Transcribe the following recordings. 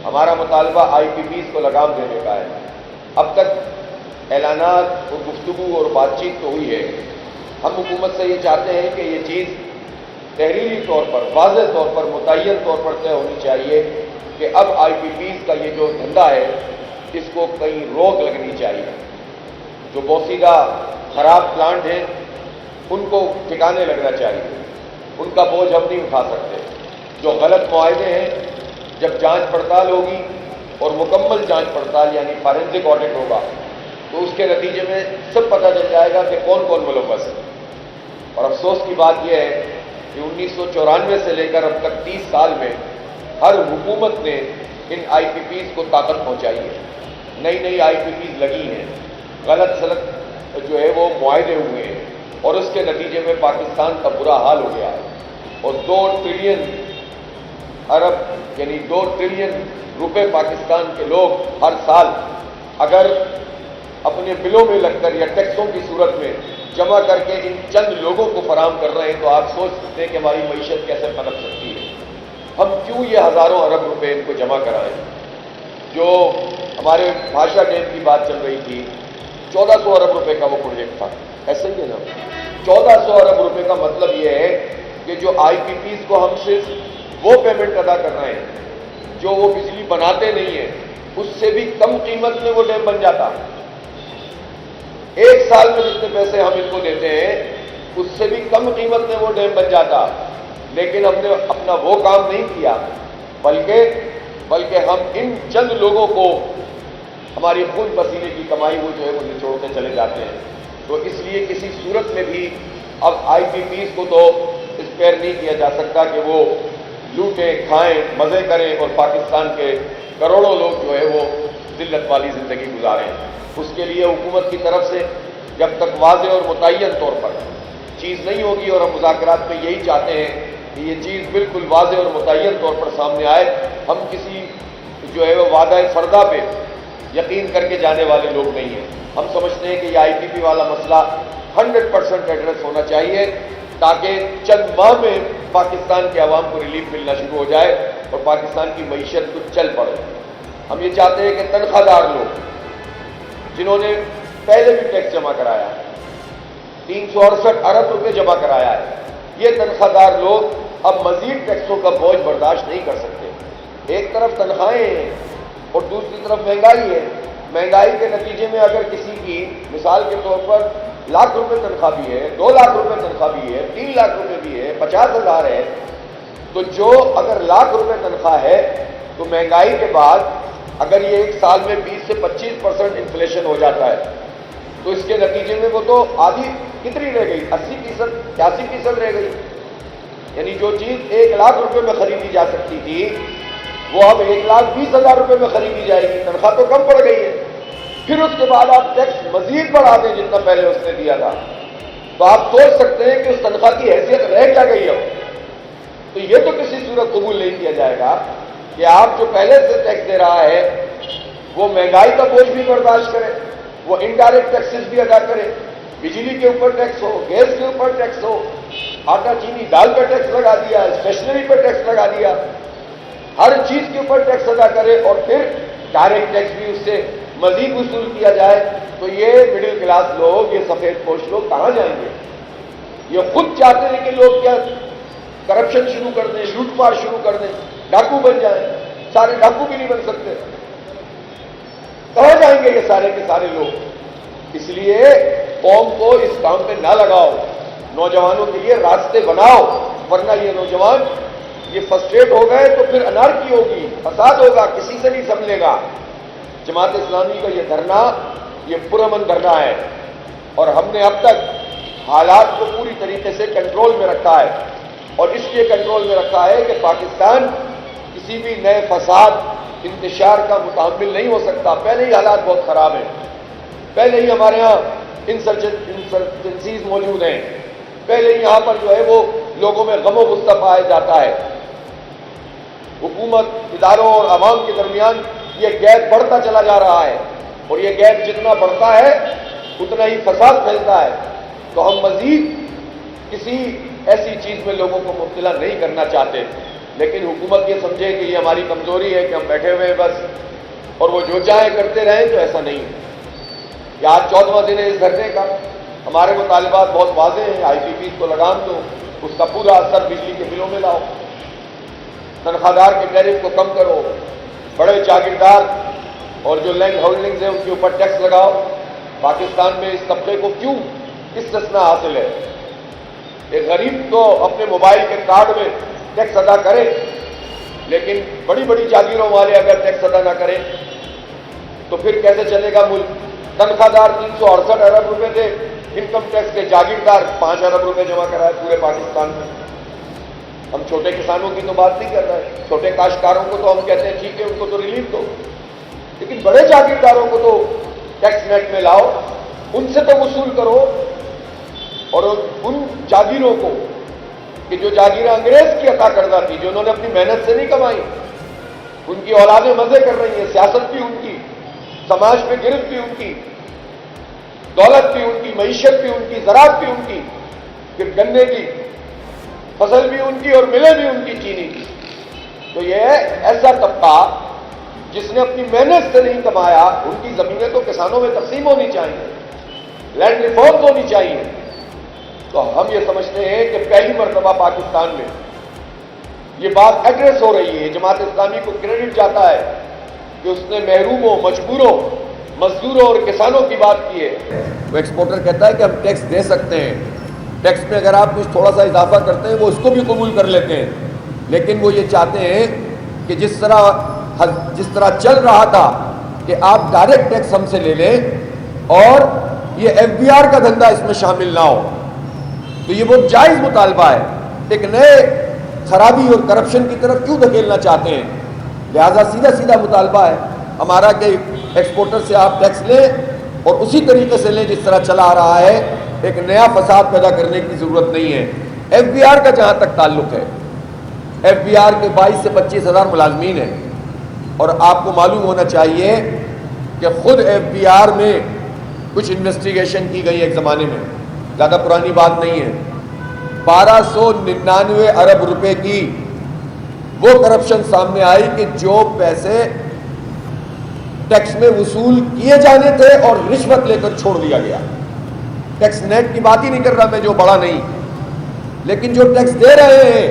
ہمارا مطالبہ IPPs کو لگام دینے کا ہے۔ اب تک اعلانات اور گفتگو اور بات چیت تو ہوئی ہے، ہم حکومت سے یہ چاہتے ہیں کہ یہ چیز تحریری طور پر، واضح طور پر، متعین طور پر طے ہونی چاہیے کہ اب IPPs کا یہ جو دھندا ہے اس کو کہیں روک لگنی چاہیے۔ جو بوسیدہ خراب پلانٹ ہیں ان کو ٹھکانے لگنا چاہیے، ان کا بوجھ ہم نہیں اٹھا سکتے۔ جو غلط معاہدے ہیں جب جانچ پڑتال ہوگی اور مکمل جانچ پڑتال یعنی فارنزک آڈٹ ہوگا تو اس کے نتیجے میں سب پتہ چل جائے گا کہ کون کون ملوث ہے۔ اور افسوس کی بات یہ ہے کہ 1994 سے لے کر اب تک 30 سال میں ہر حکومت نے ان IPPs کو طاقت پہنچائی ہے، نئی نئی IPPs لگی ہیں، غلط سلط جو ہے وہ معاہدے ہوئے ہیں اور اس کے نتیجے میں پاکستان کا برا حال ہو گیا ہے۔ اور 2 ٹریلین ارب یعنی 2 ٹریلین روپے پاکستان کے لوگ ہر سال اگر اپنے بلوں میں لگ کر یا ٹیکسوں کی صورت میں جمع کر کے ان چند لوگوں کو فراہم کر رہے ہیں تو آپ سوچ سکتے ہیں کہ ہماری معیشت کیسے پنپ سکتی ہے۔ ہم کیوں یہ ہزاروں ارب روپے ان کو جمع کرائیں؟ جو ہمارے بھاشا ڈیم کی بات چل رہی تھی، 1400 ارب روپے کا وہ پروجیکٹ تھا، ایسا ہی ہے نا؟ 1400 ارب روپے کا مطلب یہ ہے کہ جو IPPs کو ہم صرف وہ پیمنٹ ادا کر رہے ہیں جو وہ بجلی بناتے نہیں ہیں، اس سے بھی کم قیمت میں وہ ڈیم بن جاتا۔ 1 سال میں جتنے پیسے ہم ان کو دیتے ہیں اس سے بھی کم قیمت میں وہ ڈیم بن جاتا، لیکن ہم نے اپنا وہ کام نہیں کیا، بلکہ ہم ان چند لوگوں کو ہماری خون پسینے کی کمائی وہ جو ہے وہ نچوڑتے چلے جاتے ہیں۔ تو اس لیے کسی صورت میں بھی اب IPPs کو تو اسپیئر نہیں کیا جا سکتا کہ وہ لوٹیں، کھائیں، مزے کریں اور پاکستان کے کروڑوں لوگ جو ہے وہ ذلت والی زندگی گزاریں۔ اس کے لیے حکومت کی طرف سے جب تک واضح اور متعین طور پر چیز نہیں ہوگی، اور ہم مذاکرات میں یہی چاہتے ہیں کہ یہ چیز بالکل واضح اور متعین طور پر سامنے آئے، ہم کسی جو ہے وہ وعدہ فردا پہ یقین کر کے جانے والے لوگ نہیں ہیں۔ ہم سمجھتے ہیں کہ یہ IPP والا مسئلہ 100% ایڈریس ہونا چاہیے تاکہ چند ماہ میں پاکستان کے عوام کو ریلیف ملنا شروع ہو جائے اور پاکستان کی معیشت کچھ چل پڑے۔ ہم یہ چاہتے ہیں کہ تنخواہ دار لوگ جنہوں نے پہلے بھی ٹیکس جمع کرایا ہے، 368 ارب روپے جمع کرایا ہے، یہ تنخواہ دار لوگ اب مزید ٹیکسوں کا بوجھ برداشت نہیں کر سکتے۔ ایک طرف تنخواہیں ہیں اور دوسری طرف مہنگائی ہے۔ مہنگائی کے نتیجے میں اگر کسی کی مثال کے طور پر 1,00,000 روپے تنخواہ بھی ہے، 2,00,000 روپے تنخواہ بھی ہے، 3,00,000 روپے بھی ہے، 50,000 ہے، تو جو اگر 1,00,000 روپے تنخواہ ہے تو مہنگائی کے بعد اگر یہ 1 سال میں 20 سے 25% انفلیشن ہو جاتا ہے تو اس کے نتیجے میں وہ تو آدھی کتنی رہ گئی، 80%، 83% رہ گئی۔ یعنی جو چیز 1,00,000 روپے میں خریدی جا سکتی تھی وہ اب 1,20,000 روپے میں خریدی جائے گی، تنخواہ تو کم پڑ گئی ہے۔ پھر اس کے بعد آپ ٹیکس مزید بڑھا دیں جتنا پہلے اس نے دیا تھا، تو آپ سوچ سکتے ہیں کہ اس تنخواہ کی حیثیت رہ کیا گئی اب۔ تو یہ تو کسی صورت قبول نہیں کیا جائے گا کہ آپ جو پہلے سے ٹیکس دے رہا ہے وہ مہنگائی کا بوجھ بھی برداشت کرے، وہ انڈائریکٹ ٹیکسز بھی ادا کرے، بجلی کے اوپر ٹیکس ہو، گیس کے اوپر ٹیکس ہو، آٹا چینی دال پہ ٹیکس لگا دیا، اسٹیشنری پہ ٹیکس لگا دیا، ہر چیز کے اوپر ٹیکس ادا کرے اور پھر ڈائریکٹ ٹیکس بھی اس سے مزید وصول کیا جائے، تو یہ مڈل کلاس لوگ، یہ سفید پوش لوگ کہاں جائیں گے؟ یہ خود چاہتے ہیں کہ لوگ کیا کرپشن شروع کر دیں، لوٹ پاٹ شروع کر دیں، ڈاکو بن جائیں۔ سارے ڈاکو بھی نہیں بن سکتے، کہاں جائیں گے یہ سارے کے سارے لوگ؟ اس لیے قوم کو اس کام پہ نہ لگاؤ، نوجوانوں کے لیے راستے بناؤ، ورنہ یہ نوجوان یہ فرسٹریٹ ہو گئے تو پھر انارکی ہوگی، فساد ہوگا، کسی سے نہیں سنبھلے گا۔ جماعت اسلامی کا یہ دھرنا یہ پرامن دھرنا ہے اور ہم نے اب تک حالات کو پوری طریقے سے کنٹرول میں رکھا ہے، اور اس لیے کنٹرول میں رکھا ہے کہ پاکستان کسی بھی نئے فساد انتشار کا متحمل نہیں ہو سکتا۔ پہلے ہی حالات بہت خراب ہیں، پہلے ہی ہمارے ہاں انسرجنسیز موجود ہیں، پہلے ہی یہاں پر جو ہے وہ لوگوں میں غم و غصہ پایا جاتا ہے۔ حکومت، اداروں اور عوام کے درمیان یہ گیپ بڑھتا چلا جا رہا ہے، اور یہ گیپ جتنا بڑھتا ہے اتنا ہی فساد پھیلتا ہے۔ تو ہم مزید کسی ایسی چیز میں لوگوں کو مبتلا نہیں کرنا چاہتے۔ لیکن حکومت یہ سمجھے کہ یہ ہماری کمزوری ہے کہ ہم بیٹھے ہوئے ہیں بس اور وہ جو چاہے کرتے رہیں، تو ایسا نہیں ہے۔ یہ آج 14واں دن ہے اس دھرنے کا۔ ہمارے مطالبات بہت واضح ہیں، آئی پی پیز کو لگام دو، اس کا پورا اثر بجلی کے بلوں میں لاؤ، تنخواہ دار کے ٹیرف کو کم کرو، بڑے جاگیردار اور جو لینڈ ہولڈنگز ہیں ان کے اوپر ٹیکس لگاؤ۔ پاکستان میں اس طبقے کو کیوں استثنا حاصل ہے؟ ایک غریب تو اپنے موبائل کے کارڈ میں ٹیکس ادا کرے، لیکن بڑی بڑی جاگیروں والے اگر ٹیکس ادا نہ کریں تو پھر کیسے چلے گا ملک؟ تنخواہ دار 368 ارب روپے دے انکم ٹیکس کے، جاگیردار 5 ارب روپے جمع کرائے پورے پاکستان میں۔ ہم چھوٹے کسانوں کی تو بات نہیں کر رہے، چھوٹے کاشتکاروں کو تو ہم کہتے ہیں ٹھیک ہے ان کو تو ریلیف دو، لیکن بڑے جاگیرداروں کو تو ٹیکس نیٹ میں لاؤ، ان سے تو وصول کرو، اور ان جاگیروں کو کہ جو جاگیریں انگریز کی عطا کردہ تھی، جو انہوں نے اپنی محنت سے نہیں کمائی، ان کی اولادیں مزے کر رہی ہیں، سیاست بھی ان کی، سماج میں گرفت بھی ان کی، دولت بھی ان کی، معیشت بھی ان کی، زراعت بھی ان کی، پھر گنے کی فصل بھی ان کی اور ملیں بھی ان کی چینی کی۔ تو یہ ایسا طبقہ جس نے اپنی محنت سے نہیں کمایا، ان کی زمینیں تو کسانوں میں تقسیم ہونی چاہیے، لینڈ ریفارمز ہونی چاہیے۔ تو ہم یہ سمجھتے ہیں کہ پہلی مرتبہ پاکستان میں یہ بات ایڈریس ہو رہی ہے، جماعت اسلامی کو کریڈٹ جاتا ہے کہ اس نے محروموں، مجبوروں، مزدوروں اور کسانوں کی بات کی ہے۔ وہ ایکسپورٹر کہتا ہے کہ ہم ٹیکس دے سکتے ہیں، ٹیکس میں اگر آپ کچھ تھوڑا سا اضافہ کرتے ہیں وہ اس کو بھی قبول کر لیتے ہیں، لیکن وہ یہ چاہتے ہیں کہ جس طرح چل رہا تھا کہ آپ ڈائریکٹ ٹیکس ہم سے لے لیں اور یہ ایف بی آر کا دھندا اس میں شامل نہ ہو۔ تو یہ بہت جائز مطالبہ ہے، ایک نئے خرابی اور کرپشن کی طرف کیوں دھکیلنا چاہتے ہیں؟ لہذا سیدھا سیدھا مطالبہ ہے ہمارا کہ ایکسپورٹر سے آپ ٹیکس لیں اور اسی طریقے سے لیں جس طرح چلا آ رہا ہے، ایک نیا فساد پیدا کرنے کی ضرورت نہیں ہے۔ ایف بی آر کا جہاں تک تعلق ہے، ایف بی آر کے 22 سے 25 ہزار ملازمین ہیں، اور آپ کو معلوم ہونا چاہیے کہ خود ایف بی آر میں کچھ انویسٹیگیشن کی گئی ایک زمانے میں، زیادہ پرانی بات نہیں ہے، 1299 ارب روپے کی وہ کرپشن سامنے آئی کہ جو پیسے ٹیکس میں وصول کیے جانے تھے اور رشوت لے کر چھوڑ دیا گیا۔ ٹیکس نیٹ کی بات ہی نہیں کر رہا میں، جو بڑا نہیں، لیکن جو ٹیکس دے رہے ہیں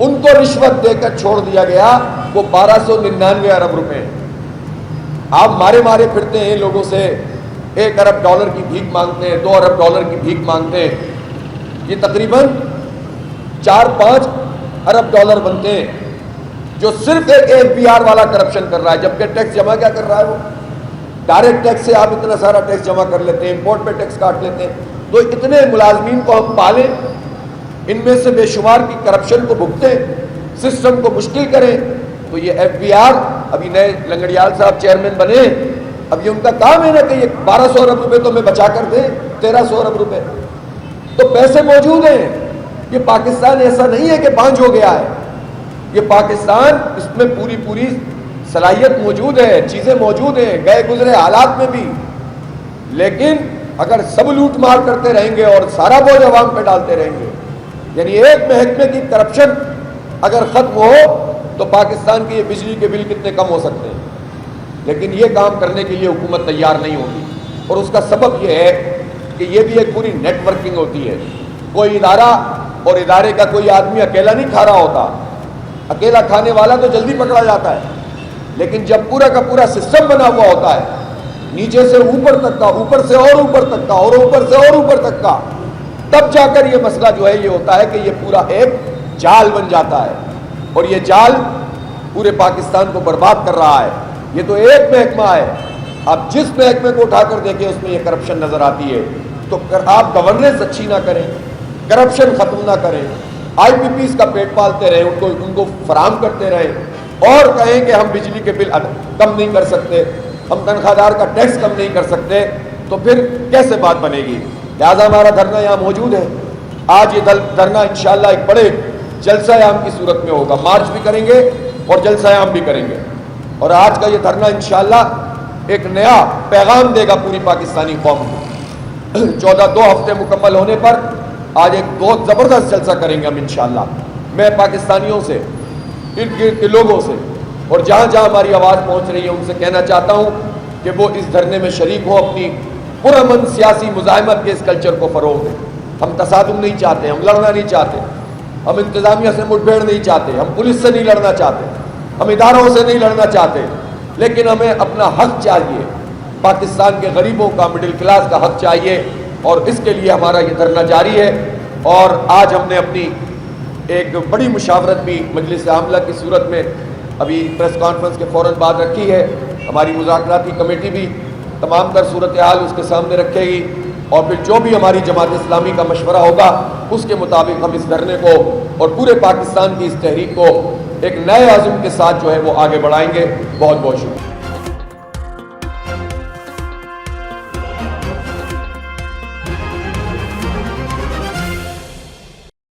ان کو رشوت دے کر چھوڑ دیا گیا، وہ 1299 ارب روپے۔ آپ مارے پھرتے ہیں لوگوں سے، 1 ارب ڈالر کی بھیک مانگتے ہیں، 2 ارب ڈالر کی بھیک مانگتے ہیں، یہ تقریباً 4-5 ارب ڈالر بنتے ہیں جو صرف ایک ایف بی آر والا کرپشن کر رہا ہے، جبکہ ٹیکس جمع کیا کر رہا ہے؟ وہ ڈائریکٹ ٹیکس سے آپ اتنا سارا ٹیکس جمع کر لیتے ہیں، امپورٹ پہ ٹیکس کاٹ لیتے ہیں، تو اتنے ملازمین کو ہم پالیں، ان میں سے بے شمار کی کرپشن کو بھگتیں، سسٹم کو مشکل کریں، تو یہ ایف بی آر، ابھی نئے لنگڑیال صاحب چیئرمین بنے، اب یہ ان کا کام ہے نا کہ یہ 1200 ارب روپے تو میں بچا کر دیں، 1300 ارب روپے، تو پیسے موجود ہیں۔ یہ پاکستان ایسا نہیں ہے کہ بانجھ ہو گیا ہے، یہ پاکستان، اس میں پوری صلاحیت موجود ہے، چیزیں موجود ہیں، گئے گزرے حالات میں بھی، لیکن اگر سب لوٹ مار کرتے رہیں گے اور سارا بوجھ عوام پہ ڈالتے رہیں گے، یعنی ایک محکمے کی کرپشن اگر ختم ہو تو پاکستان کے یہ بجلی کے بل کتنے کم ہو سکتے ہیں، لیکن یہ کام کرنے کے لیے حکومت تیار نہیں ہوگی، اور اس کا سبب یہ ہے کہ یہ بھی ایک پوری نیٹ ورکنگ ہوتی ہے۔ کوئی ادارہ اور ادارے کا کوئی آدمی اکیلا نہیں کھا رہا ہوتا، اکیلا کھانے والا تو جلدی پکڑا جاتا ہے، لیکن جب پورا کا پورا سسٹم بنا ہوا ہوتا ہے، نیچے سے اوپر تک کا، اوپر سے اور اوپر تک کا، اور اوپر سے اور اوپر تک کا، تب جا کر یہ مسئلہ جو ہے یہ ہوتا ہے کہ یہ پورا ایک جال بن جاتا ہے، اور یہ جال پورے پاکستان کو برباد کر رہا ہے۔ یہ تو ایک محکمہ ہے، آپ جس محکمے کو اٹھا کر دیکھیں اس میں یہ کرپشن نظر آتی ہے۔ تو آپ گورننس اچھی نہ کریں، کرپشن ختم نہ کریں، آئی پی پیز کا پیٹ پالتے رہیں، ان کو فراہم کرتے رہیں، اور کہیں کہ ہم بجلی کے بل کم نہیں کر سکتے، ہم تنخواہ دار کا ٹیکس کم نہیں کر سکتے، تو پھر کیسے بات بنے گی؟ لہٰذا ہمارا دھرنا یہاں موجود ہے۔ آج یہ دھرنا انشاءاللہ ایک بڑے جلسہ عام کی صورت میں ہوگا، مارچ بھی کریں گے اور جلسہ عام بھی کریں گے، اور آج کا یہ دھرنا انشاءاللہ ایک نیا پیغام دے گا پوری پاکستانی قوم کو۔ 2 ہفتے مکمل ہونے پر آج ایک بہت زبردست جلسہ کریں گے ہم انشاءاللہ۔ میں پاکستانیوں سے ارد گرد کے لوگوں سے اور جہاں جہاں ہماری آواز پہنچ رہی ہے ان سے کہنا چاہتا ہوں کہ وہ اس دھرنے میں شریک ہو، اپنی پرامن سیاسی مزاحمت کے اس کلچر کو فروغ دیں۔ ہم تصادم نہیں چاہتے، ہم لڑنا نہیں چاہتے، ہم انتظامیہ سے مٹ بھیڑ نہیں چاہتے، ہم پولیس سے نہیں لڑنا چاہتے، ہم اداروں سے نہیں لڑنا چاہتے، لیکن ہمیں اپنا حق چاہیے، پاکستان کے غریبوں کا، مڈل کلاس کا حق چاہیے، اور اس کے لیے ہمارا یہ دھرنا جاری ہے۔ اور آج ہم نے اپنی ایک بڑی مشاورت بھی مجلس عاملہ کی صورت میں ابھی پریس کانفرنس کے فوراً بعد رکھی ہے۔ ہماری مذاکراتی کمیٹی بھی تمام تر صورتحال اس کے سامنے رکھے گی، اور پھر جو بھی ہماری جماعت اسلامی کا مشورہ ہوگا اس کے مطابق ہم اس دھرنے کو اور پورے پاکستان کی اس تحریک کو ایک نئے عزم کے ساتھ جو ہے وہ آگے بڑھائیں گے۔ بہت بہت شکریہ۔